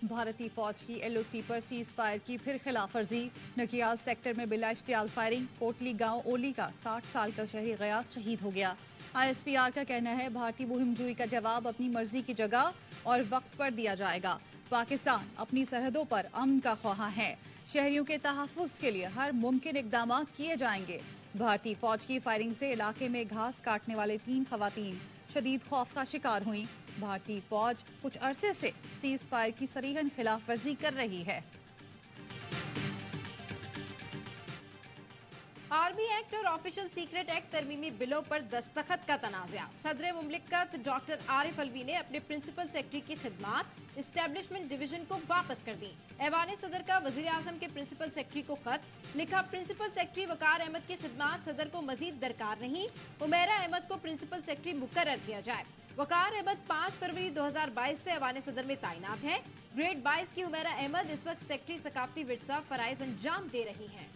भारतीय फौज की एलओसी पर सीज फायर की फिर खिलाफवर्जी। नकियाल सेक्टर में बिला इश्तियाल फायरिंग। कोटली गांव ओली का 60 साल का शहरी गयास शहीद हो गया। आईएसपीआर का कहना है भारतीय मुहिमजोई का जवाब अपनी मर्जी की जगह और वक्त पर दिया जाएगा। पाकिस्तान अपनी सरहदों पर अमन का ख्वाहा है। शहरियों के तहफ्फुज़ के लिए हर मुमकिन इकदाम किए जाएंगे। भारतीय फौज की फायरिंग से इलाके में घास काटने वाले 3 खवातीन शदीद खौफ का शिकार हुई। भारतीय फौज कुछ अरसे से सीज फायर की सरीहन खिलाफ वर्जी कर रही है। आर्मी एक्ट और ऑफिशियल सीक्रेट एक्ट तरमीमी बिलों पर दस्तखत का तनाज़ा। सदर मुमलिकत डॉक्टर आरिफ अलवी ने अपने प्रिंसिपल सेक्रेटरी की खिदमात एस्टेब्लिशमेंट डिवीजन को वापस कर दी। ऐवान सदर का वजीर आजम के प्रिंसिपल सेक्रेटरी को खत लिखा। प्रिंसिपल सेक्रेटरी वकार अहमद की खिदमात सदर को मजीद दरकार नहीं, उमेरा अहमद को प्रिंसिपल सेक्रेटरी मुकर्रर किया जाए। वकार अहमद 5 फरवरी 2022 से ऐवान सदर में तैनात हैं। ग्रेड 22 की उमेरा अहमद इस वक्त सेक्रेटरी सकाफती विरसा फराइज अंजाम दे रही हैं।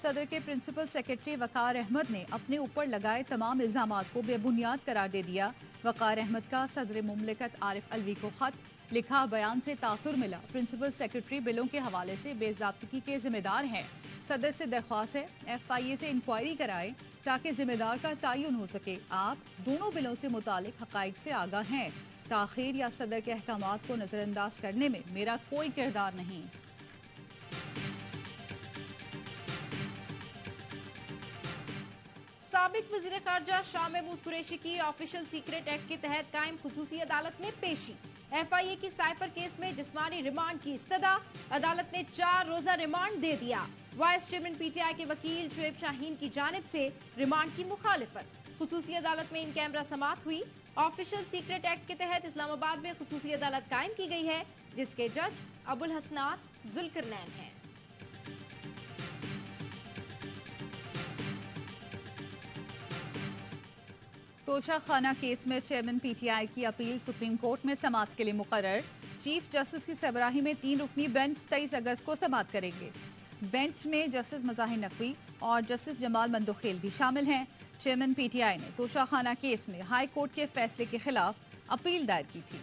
सदर के प्रिंसिपल सेक्रेटरी वकार अहमद ने अपने ऊपर लगाए तमाम इल्जामात को बेबुनियाद करार दे दिया। वकार अहमद का सदर मुमलिकत आरिफ अलवी को खत लिखा। बयान से तासुर मिला। प्रिंसिपल सेक्रेटरी बिलों के हवाले से बेज़ाब्तगी के जिम्मेदार हैं। सदर से दरख्वास्त है FIA से इंक्वायरी कराए ताकि जिम्मेदार का तयन हो सके। आप दोनों बिलों से मुतालिक हकाइक से आगाह हैं। ताखीर या सदर के अहकामात को नजरअंदाज करने में मेरा कोई किरदार नहीं। साबिक वजीर खारजा शाह महमूद कुरैशी की ऑफिशियल सीक्रेट एक्ट के तहत कायम खुसूसी अदालत में पेशी। FIA की साइफर केस में जिस्मानी रिमांड की इस्तदा। अदालत ने 4 रोजा रिमांड दे दिया। वाइस चेयरमैन PTI के वकील शुएब शाहीन की जानिब से रिमांड की मुखालिफत। खुसूसी अदालत में इन कैमरा समात हुई। ऑफिशियल सीक्रेट एक्ट के तहत इस्लामाबाद में खुसूसी अदालत कायम की गई है, जिसके जज अबुल हसनात जुल्करनैन हैं। तोशा खाना केस में चेयरमैन PTI की अपील सुप्रीम कोर्ट में समाअत के लिए मुकर्रर। चीफ जस्टिस की सरबराही में 3 रुकनी बेंच 23 अगस्त को समाअत करेंगे। बेंच में जस्टिस मज़ाहिर नकवी और जस्टिस जमाल मंदोखेल भी शामिल हैं। चेयरमैन PTI ने तोशा खाना केस में हाई कोर्ट के फैसले के खिलाफ अपील दायर की थी।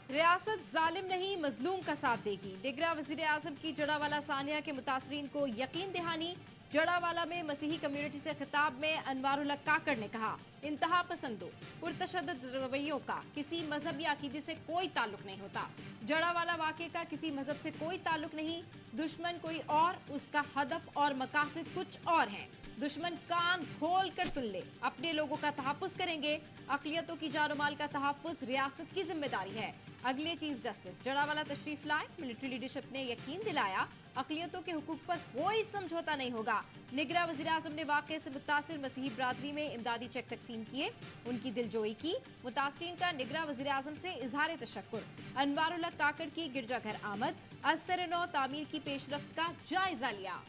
रियासत जालिम नहीं मजलूम का साथ देगी। डिगरा वजीर आजम की जड़ावाला सानिया के मुतासरीन को यकीन दहानी। जड़ावाला में मसीही कम्युनिटी से खिताब में अनवारुल हक काकड़ ने कहा, इंतहा पसंदों पुरतशद्दुद रवैयों का किसी मजहब या अकीदे से कोई ताल्लुक नहीं होता। जड़ावाला वाक़े का किसी मजहब से कोई ताल्लुक नहीं। दुश्मन कोई और, उसका हदफ और मकासद कुछ और हैं। दुश्मन कान खोल कर सुन ले। अपने लोगों का तहफ्फुज़ करेंगे। अक़लियतों की जान माल का तहफ्फुज़ रियासत की जिम्मेदारी है। अगले चीफ जस्टिस जड़ावाला तशरीफ लाए। मिलिट्री लीडरशिप ने यकीन दिलाया अक़लियतों के हुकूक पर कोई समझौता नहीं होगा। निगरान वज़ीर आज़म ने वाक़े से मुतासिर मसीही बरादरी में इमदादी चेक तकसीम किए, उनकी दिलजोई की। मुतासरीन का निगरान वज़ीर आज़म से इजहार तशक्कुर। अनवारुल हक काकड़ की गिरजाघर आमद। असर नौ तामीर की पेशरफ्त का जायजा लिया।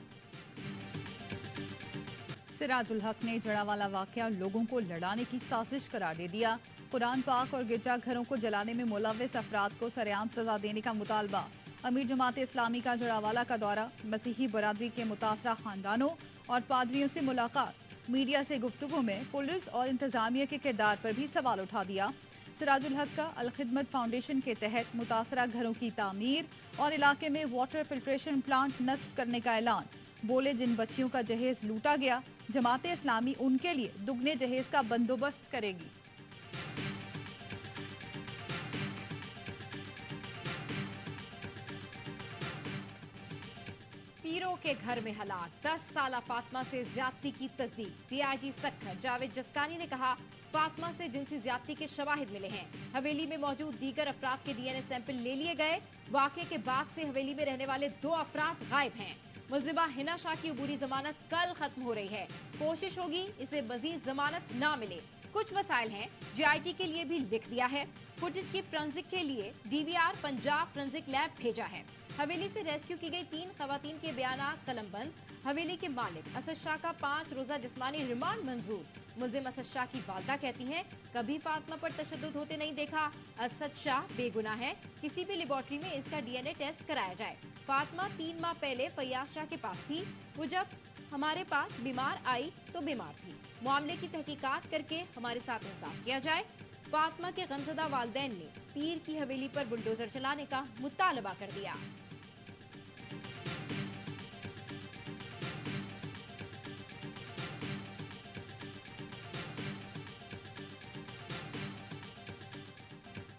सिराजुल हक ने जड़ावाला वाकया लोगों को लड़ाने की साजिश करार दे दिया। कुरान पाक और गिरजाघरों को जलाने में मुलव्विस अफराद को सरेआम सजा देने का मुतालबा। अमीर जमात इस्लामी का जड़ावाला का दौरा। मसीही बरादरी के मुतासरा खानदानों और पादरियों से मुलाकात। मीडिया से गुफ्तगू में पुलिस और इंतजामिया के किरदार पर भी सवाल उठा दिया। सिराजुल हक का अल खिदमत फाउंडेशन के तहत मुतासरा घरों की तामीर और इलाके में वाटर फिल्ट्रेशन प्लांट नस्ब करने का ऐलान। बोले, जिन बच्चियों का जहेज लूटा गया, जमात इस्लामी उनके लिए दुगने जहेज का बंदोबस्त करेगी। पीरों के घर में हलाक। 10 साला फातिमा से ज्यादती की तस्दीक। DIG सखर जावेद जस्कानी ने कहा, फातिमा से जिनसी ज्यादती के शवाहिद मिले हैं। हवेली में मौजूद दीगर अफराद के DNA सैंपल ले लिए गए। वाक़े के बाद से हवेली में रहने वाले 2 अफराद गायब हैं। मुलजिमा हिना शाह की अबूरी जमानत कल खत्म हो रही है। कोशिश होगी इसे मजीद जमानत ना मिले। कुछ मसाइल हैं, GIT के लिए भी लिख दिया है। फुटेज की फोरेंसिक के लिए DVR पंजाब फोरेंसिक लैब भेजा है। हवेली से रेस्क्यू की गई 3 खवातीन के बयानात कलमबंद। हवेली के मालिक असद शाह का 5 रोजा जिस्मानी रिमांड मंजूर। मुल्जिम असद शाह की वालदा कहती हैं, कभी फातिमा पर तशद्दुद होते नहीं देखा। असद शाह बेगुनाह है, किसी भी लेबोरेटरी में इसका DNA टेस्ट कराया जाए। फातिमा 3 माह पहले फैयाज शाह के पास थी। वो जब हमारे पास बीमार आई तो बीमार थी। मामले की तहकीकात करके हमारे साथ इंसाफ किया जाए। फातिमा के गमजदा वालिदैन ने पीर की हवेली पर बुलडोजर चलाने का मुतालबा कर दिया।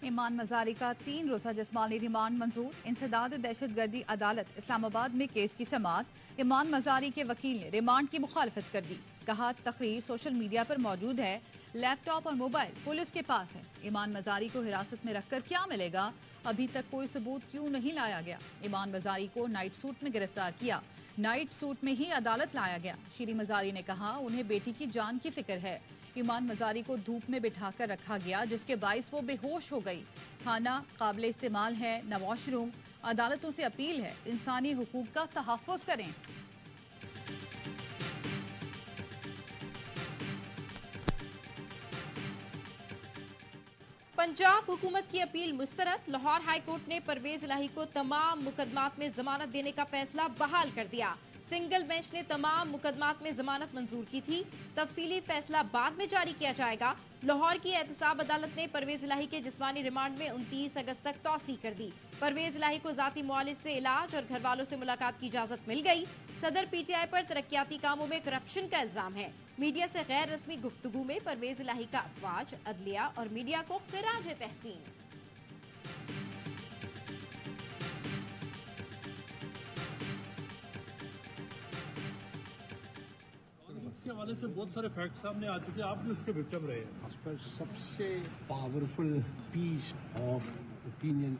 ईमान मजारी का 3 रोजा जिस्मानी रिमांड मंजूर। इंसदाद दहशतगर्दी अदालत इस्लामाबाद में केस की समाअत। ईमान मजारी के वकील ने रिमांड की मुखालफत कर दी। कहा, तकरीर सोशल मीडिया पर मौजूद है, लैपटॉप और मोबाइल पुलिस के पास है। ईमान मजारी को हिरासत में रखकर क्या मिलेगा? अभी तक कोई सबूत क्यों नहीं लाया गया? ईमान मजारी को नाइट सूट में गिरफ्तार किया, नाइट सूट में ही अदालत लाया गया। श्री मजारी ने कहा, उन्हें बेटी की जान की फिक्र है। ईमान मजारी को धूप में बिठाकर रखा गया, जिसके बाइस वो बेहोश हो गई। खाना काबिल इस्तेमाल है न वॉशरूम। अदालतों से अपील है, इंसानी हुकूक का तहफ़्फ़ुज़ करें। पंजाब हुकूमत की अपील मुस्तरद। लाहौर हाई कोर्ट ने परवेज इलाही को तमाम मुकदमात में जमानत देने का फैसला बहाल कर दिया। सिंगल बेंच ने तमाम मुकदमात में जमानत मंजूर की थी। तफसीली फैसला बाद में जारी किया जाएगा। लाहौर की एहतसाब अदालत ने परवेज इलाही के जिस्मानी रिमांड में 29 अगस्त तक तौसी कर दी। परवेज इलाही को जाती मुआलिज से इलाज और घर वालों से मुलाकात की इजाजत मिल गई। सदर PTI पर तरक्याती कामों में करप्शन का इल्जाम है। मीडिया से गैर रस्मी गुफ्तगू में परवेज इलाही का अफवाज, अदलिया और मीडिया को खिराज तहसीन। इसके हवाले से बहुत सारे फैक्ट सामने आ चुके हैं, आप भी उसके विक्टिम रहे हैं। उस पर सबसे powerful piece of opinion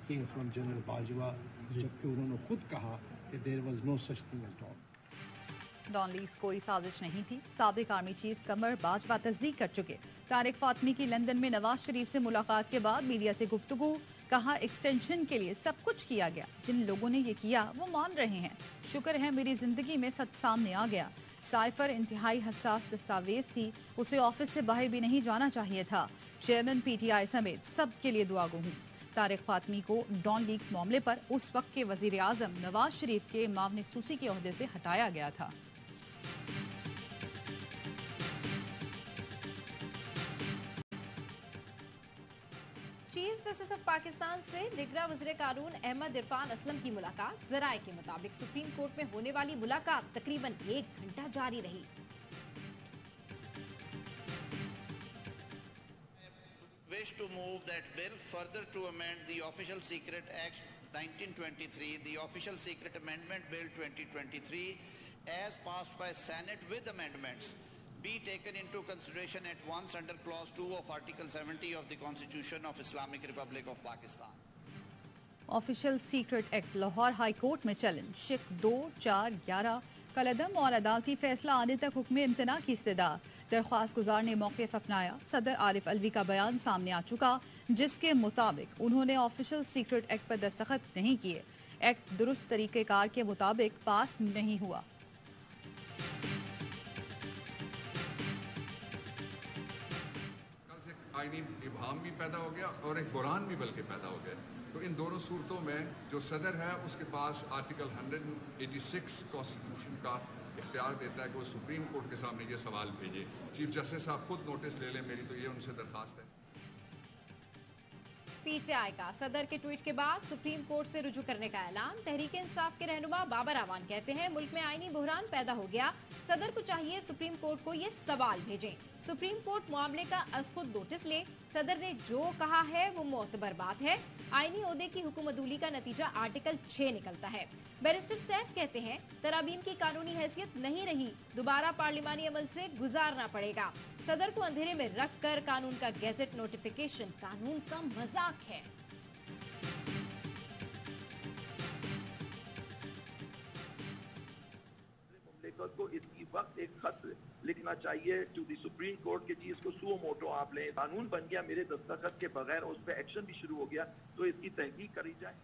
came from general Bajwa, जबकि उन्होंने खुद कहा कि there was no such thing as Dawn leaks कोई साजिश नहीं थी। साबिक आर्मी चीफ कमर बाजवा तस्दीक कर चुके। तारिक फातमी की लंदन में नवाज शरीफ से मुलाकात के बाद मीडिया से गुफ्तगू। कहा, एक्सटेंशन के लिए सब कुछ किया गया, जिन लोगों ने ये किया वो मान रहे हैं। शुक्र है मेरी जिंदगी में सच सामने आ गया। साइफर इंतहाई हसास दस्तावेज थी, उसे ऑफिस से बाहर भी नहीं जाना चाहिए था। चेयरमैन PTI समेत सब के लिए दुआगो हूँ। तारिक फातमी को डॉन लीक्स मामले पर उस वक्त के वजीर आजम नवाज शरीफ के मामले खसूसी के ओहदे से हटाया गया था। चीफ जस्टिस ऑफ पाकिस्तान से निगरान वज़ीर कानून अहमद इरफान असलम की मुलाकात। जराये के मुताबिक सुप्रीम कोर्ट में होने वाली मुलाकात तकरीबन 1 घंटा जारी रही। Wish to move that bill further to amend the Official Secret Act 1923, the Official Secret Amendment Bill 2023, as passed by Senate with amendments, be taken into consideration at once under Clause 2 of Article 70 of the Constitution of Islamic Republic of Pakistan. Official secret act Lahore high court में challenge. शिक 2, 4, 11 कलदम और अदालती फैसला आने तक हुक्म इम्तना की इस्तदा। दरख्वास्त गुजार ने मौक़िफ़ अपनाया। सदर आरिफ अलवी का बयान सामने आ चुका, जिसके मुताबिक उन्होंने ऑफिशियल सीक्रेट एक्ट पर दस्तखत नहीं किए। एक्ट दुरुस्त तरीक़ेकार के मुताबिक पास नहीं हुआ। आईनी इबहाम भी पैदा हो गया और एक बुरान भी बल्कि पैदा हो गया। तो इन दोनों सूरतों में जो सदर है उसके पास आर्टिकल 186 कॉन्स्टिट्यूशन का इख्तियार देता है कि वो सुप्रीम कोर्ट के सामने ये सवाल भेजे। चीफ जस्टिस साहब खुद नोटिस ले लें, मेरी तो ये उनसे दरखास्त है। PTI का सदर के ट्वीट के बाद सुप्रीम कोर्ट से रुजू करने का ऐलान। तहरीक इंसाफ के रहनुमा बाबर आवान कहते हैं, मुल्क में आईनी बहरान पैदा हो गया, सदर को चाहिए सुप्रीम कोर्ट को ये सवाल भेजें। सुप्रीम कोर्ट मामले का अज खुद नोटिस ले। सदर ने जो कहा है वो मोतबर बात है। आईनी ओहदे की हुकूमतूली का नतीजा आर्टिकल 6 निकलता है। बैरिस्टर सैफ कहते हैं, तरामीम की कानूनी हैसियत नहीं रही, दोबारा पार्लिमानी अमल से गुजारना पड़ेगा। सदर को अंधेरे में रख कर कानून का गैजेट नोटिफिकेशन कानून का मजाक है। को इसी वक्त एक खत लिखना चाहिए टू द सुप्रीम कोर्ट के जी इसको सुओ मोटो आप लें। कानून बन गया मेरे दस्तखत के बगैर, उस पर एक्शन भी शुरू हो गया, तो इसकी तहकीक करी जाए।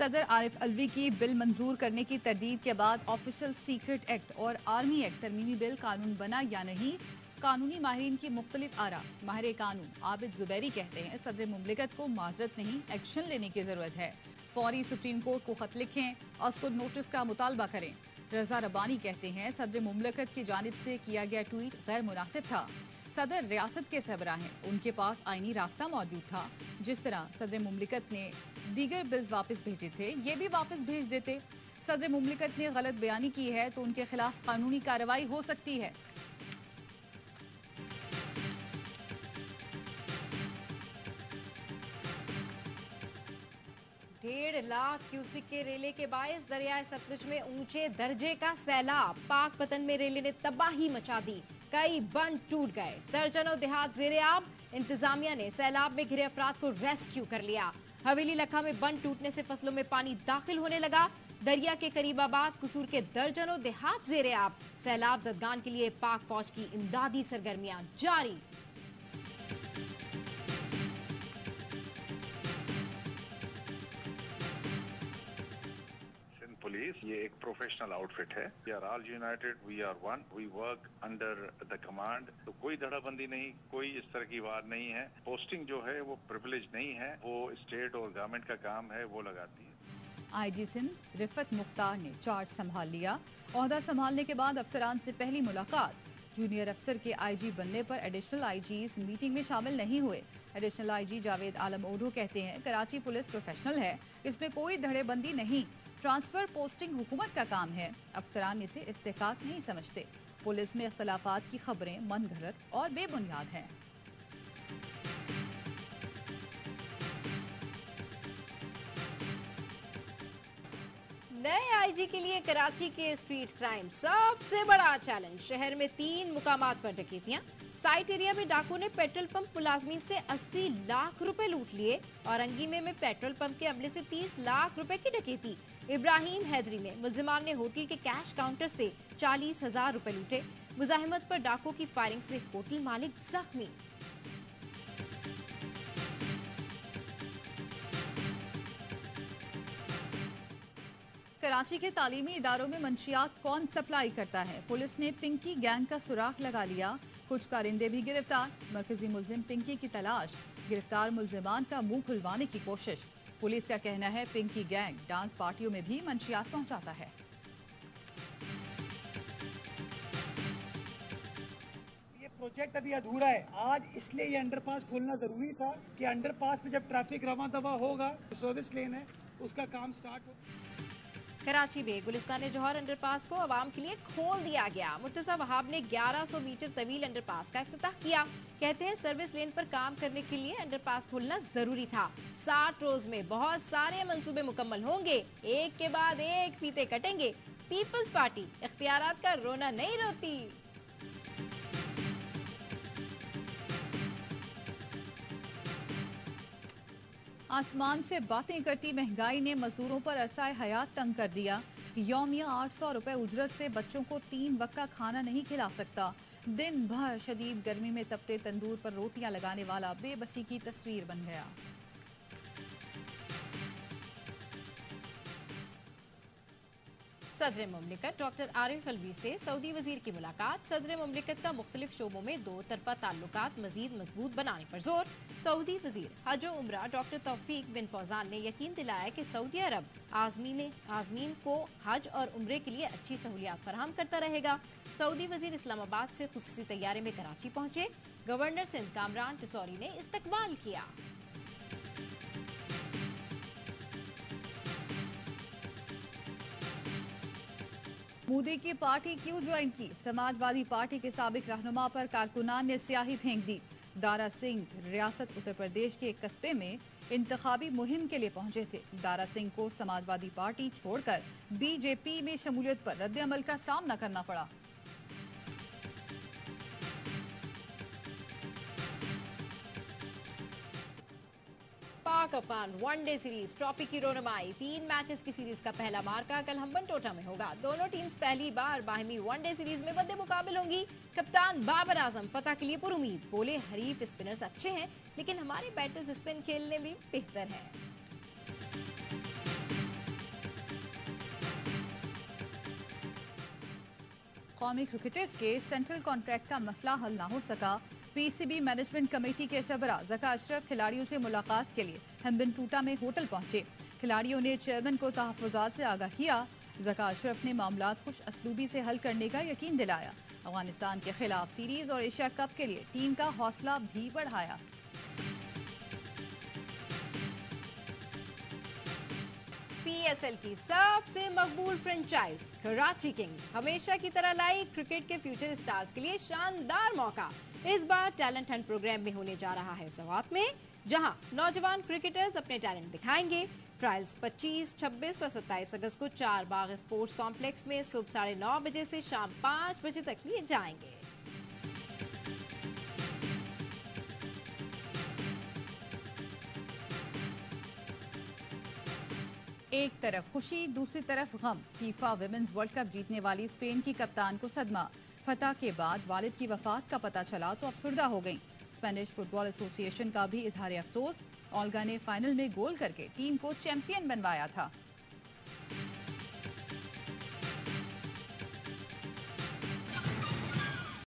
सदर आरिफ अलवी की बिल मंजूर करने की तरदीद के बाद ऑफिशियल सीक्रेट एक्ट और आर्मी एक्ट तरमीमी बिल कानून बना या नहीं, कानूनी माहिरीन की मुख्तलिफ आरा। माहिर कानून आबिद जुबैरी कहते हैं सदर मुमलिकत को माजरत नहीं, एक्शन लेने की जरूरत है। फौरी सुप्रीम कोर्ट को खत लिखें और उसको नोटिस का मुतालबा करें। रजा रब्बानी कहते हैं सदर मुमलिकत की जानिब से किया गया ट्वीट गैर मुनासिब था। सदर रियासत के सरबराह हैं, उनके पास आईनी रास्ता मौजूद था। जिस तरह सदर मुमलिकत ने दीगर बिल्स वापस भेजे थे, ये भी वापस भेज देते। सदर मुमलिकत ने गलत बयानी की है तो उनके खिलाफ कानूनी कार्रवाई हो सकती है। डेढ़ लाख क्यूसिक के रेले के बायस दरियाए सतलुज में ऊंचे दर्जे का सैलाब। पाक पतन में रेले ने तबाही मचा दी, कई बंद टूट गए, दर्जनों देहात ज़ेरे-आब। इंतजामिया ने सैलाब में घिरे अफराद को रेस्क्यू कर लिया। हवेली लखा में बंद टूटने से फसलों में पानी दाखिल होने लगा। दरिया के करीबाबाद कसूर के दर्जनों देहात ज़ेरे-आब। सैलाब जदगान के लिए पाक फौज की इमदादी सरगर्मियां जारी। पुलिस ये एक प्रोफेशनल आउटफिट है। We are all united, we are one, we work under the command. तो कोई धड़ाबंदी नहीं, कोई इस तरह की बात नहीं है। पोस्टिंग जो है वो प्रिविलेज नहीं है, वो स्टेट और गवर्नमेंट का काम है, वो लगाती है। आईजी सिंध रिफत मुख्तार ने चार्ज संभाल लिया। ओहदा संभालने के बाद अफसरान से पहली मुलाकात। जूनियर अफसर के आईजी बनने पर एडिशनल आईजी इस मीटिंग में शामिल नहीं हुए। एडिशनल आईजी जावेद आलम ओढो कहते हैं कराची पुलिस प्रोफेशनल है, इसमें कोई धड़ेबंदी नहीं। ट्रांसफर पोस्टिंग हुकूमत का काम है, अफसरान इसे इस्तेकाक नहीं समझते। पुलिस में इख्तलाफात की खबरें मनगढ़ंत और बेबुनियाद हैं। नए आईजी के लिए कराची के स्ट्रीट क्राइम सबसे बड़ा चैलेंज। शहर में 3 मुकामात पर डकैतियां। साइट एरिया में डाकू ने पेट्रोल पंप मुलाजमीन से 80 लाख रुपए लूट लिए और अंगीमे में पेट्रोल पंप के अमले से 30 लाख रुपए की डकैती। इब्राहिम हैदरी में मुल्जिमान ने होटल के कैश काउंटर से 40,000 रुपए लूटे। मुजाहिमत पर डाकू की फायरिंग से होटल मालिक जख्मी। कराची के तालीमी इदारों में मंशियात कौन सप्लाई करता है, पुलिस ने पिंकी गैंग का सुराग लगा लिया। कुछ कारिंदे भी गिरफ्तार। मरकजी मुल्जिम पिंकी की तलाश। गिरफ्तार मुल्जिमान का मुंह खुलवाने की कोशिश। पुलिस का कहना है पिंकी गैंग डांस पार्टियों में भी मंशियात पहुंचाता है। ये प्रोजेक्ट अभी अधूरा है। आज इसलिए ये अंडरपास खोलना जरूरी था कि अंडरपास पे जब ट्रैफिक रवा दवा होगा, सर्विस लेन है, उसका काम स्टार्ट हो। कराची में गुलिस्तान जौहर अंडरपास को आवाम के लिए खोल दिया गया। मुर्तजा वहाब ने 1100 मीटर तवील अंडरपास का इफ्तिताह किया। कहते हैं सर्विस लेन पर काम करने के लिए अंडरपास खोलना जरूरी था। 60 रोज में बहुत सारे मंसूबे मुकम्मल होंगे, एक के बाद एक फीते कटेंगे। पीपल्स पार्टी इख्तियारात का रोना नहीं रोती। आसमान से बातें करती महंगाई ने मजदूरों पर अरसाए हयात तंग कर दिया। यौमिया 800 रुपए उजरत से बच्चों को 3 वक्त का खाना नहीं खिला सकता। दिन भर शदीद गर्मी में तपते तंदूर पर रोटियां लगाने वाला बेबसी की तस्वीर बन गया। सदर मुमलिकत डॉक्टर आरिफ अलवी से सऊदी वजीर की मुलाकात। सदर मुमलिकत का मुख्तलिफ शोबों में 2 तरफा ताल्लुकात मजीद मजबूत बनाने पर जोर। सऊदी वजीर हज और उम्रा डॉक्टर तौफीक बिन फौजान ने यकीन दिलाया कि सऊदी अरब आज़मीन को हज और उम्रे के लिए अच्छी सहूलियात फराहम करता रहेगा। सऊदी वजीर इस्लामाबाद से खुसूसी तैयारे में कराची पहुंचे। गवर्नर सिंध कामरान टिसौरी ने इस्तकबाल किया। मोदी की पार्टी क्यों ज्वाइन की, समाजवादी पार्टी के साबिक रहनुमा पर कारकुनान ने स्याही फेंक दी। दारा सिंह रियासत उत्तर प्रदेश के एक कस्बे में इंतखाबी मुहिम के लिए पहुंचे थे। दारा सिंह को समाजवादी पार्टी छोड़कर बीजेपी में शमूलियत पर रद्द-ए-अमल का सामना करना पड़ा। पाक अफगान वनडे सीरीज ट्रॉफी की रोनमाई। 3 मैचेस की सीरीज का पहला मार्का कल हम्बन टोटा में होगा। दोनों टीम्स पहली बार बाहिमी वनडे सीरीज में बदे मुकाबिल होंगी। कप्तान बाबर आजम फतह के लिए पुरुमीद। बोले हरीफ स्पिनर्स अच्छे हैं लेकिन हमारे बैटर्स स्पिन खेलने में बेहतर हैं। कौमी क्रिकेटर्स के सेंट्रल कॉन्ट्रैक्ट का मसला हल न हो सका। पीसीबी मैनेजमेंट कमेटी के सरबरा ज़का अशरफ खिलाड़ियों से मुलाकात के लिए हम्बनटूटा में होटल पहुंचे। खिलाड़ियों ने चेयरमैन को तहफ़्फ़ुज़ात से आगाह किया। ज़का अशरफ ने मामलात खुश असलूबी से हल करने का यकीन दिलाया। अफगानिस्तान के खिलाफ सीरीज और एशिया कप के लिए टीम का हौसला भी बढ़ाया। पीएसएल की सबसे मकबूल फ्रेंचाइज कराची किंग्स हमेशा की तरह लाई क्रिकेट के फ्यूचर स्टार्स के लिए शानदार मौका। इस बार टैलेंट हंट प्रोग्राम में होने जा रहा है सवात में, जहां नौजवान क्रिकेटर्स अपने टैलेंट दिखाएंगे। ट्रायल्स 25, 26 और 27 अगस्त को 4 बाग स्पोर्ट्स कॉम्प्लेक्स में सुबह 9:30 बजे से शाम 5 बजे तक लिए जाएंगे। एक तरफ खुशी, दूसरी तरफ गम। फीफा विमेंस वर्ल्ड कप जीतने वाली स्पेन की कप्तान को सदमा। फतह के बाद वालिद की वफात का पता चला तो अफसुर्दा हो गई। स्पेनिश फुटबॉल एसोसिएशन का भी इजहार अफसोस। ओल्गा ने फाइनल में गोल करके टीम को चैंपियन बनवाया था।